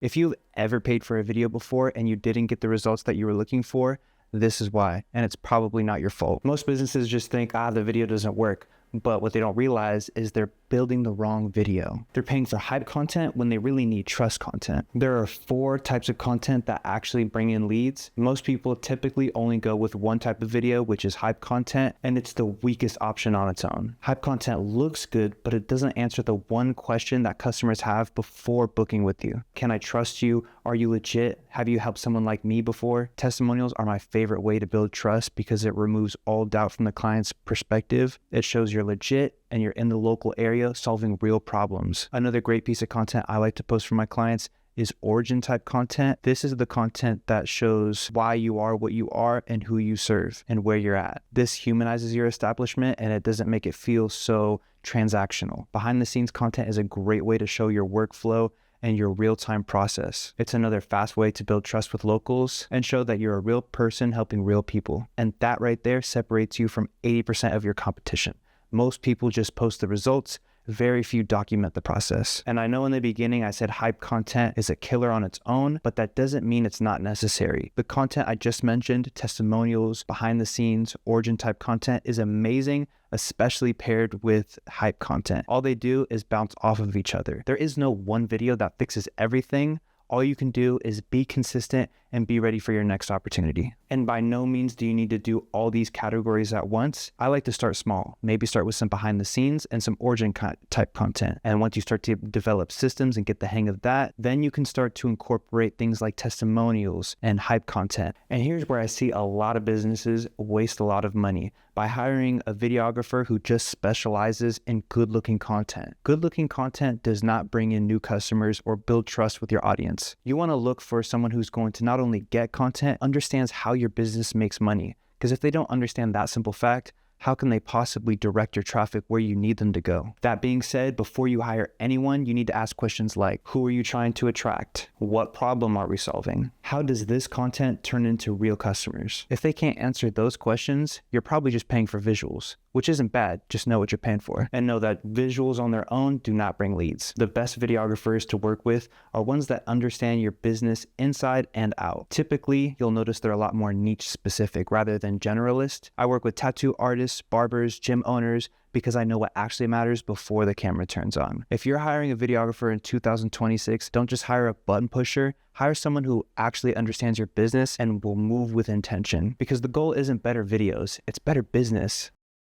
If you've ever paid for a video before and you didn't get the results that you were looking for, this is why, and it's probably not your fault. Most businesses just think, the video doesn't work. But what they don't realize is they're building the wrong video. They're paying for hype content when they really need trust content. There are 4 types of content that actually bring in leads. Most people typically only go with one type of video, which is hype content, and it's the weakest option on its own. Hype content looks good, but it doesn't answer the one question that customers have before booking with you. Can I trust you? Are you legit? Have you helped someone like me before? Testimonials are my favorite way to build trust because it removes all doubt from the client's perspective. It shows you're legit and you're in the local area solving real problems. Another great piece of content I like to post for my clients is origin type content. This is the content that shows why you are what you are and who you serve and where you're at. This humanizes your establishment and it doesn't make it feel so transactional. Behind the scenes content is a great way to show your workflow and your real-time process. It's another fast way to build trust with locals and show that you're a real person helping real people. And that right there separates you from 80% of your competition. Most people just post the results. Very few document the process. And I know in the beginning I said hype content is a killer on its own, but that doesn't mean it's not necessary. The content I just mentioned, testimonials, behind the scenes, origin type content is amazing, especially paired with hype content. All they do is bounce off of each other. There is no one video that fixes everything. All you can do is be consistent and be ready for your next opportunity. And by no means do you need to do all these categories at once. I like to start small. Maybe start with some behind the scenes and some origin type content. And once you start to develop systems and get the hang of that, then you can start to incorporate things like testimonials and hype content. And here's where I see a lot of businesses waste a lot of money by hiring a videographer who just specializes in good-looking content. Good-looking content does not bring in new customers or build trust with your audience. You want to look for someone who's going to not only get content, understands how your business makes money. Because if they don't understand that simple fact, how can they possibly direct your traffic where you need them to go? That being said, before you hire anyone, you need to ask questions like, who are you trying to attract? What problem are we solving? How does this content turn into real customers? If they can't answer those questions, you're probably just paying for visuals, which isn't bad. Just know what you're paying for and know that visuals on their own do not bring leads. The best videographers to work with are ones that understand your business inside and out. Typically, you'll notice they're a lot more niche specific rather than generalist. I work with tattoo artists, barbers, gym owners, because I know what actually matters before the camera turns on. If you're hiring a videographer in 2026, don't just hire a button pusher, hire someone who actually understands your business and will move with intention. Because the goal isn't better videos, it's better business.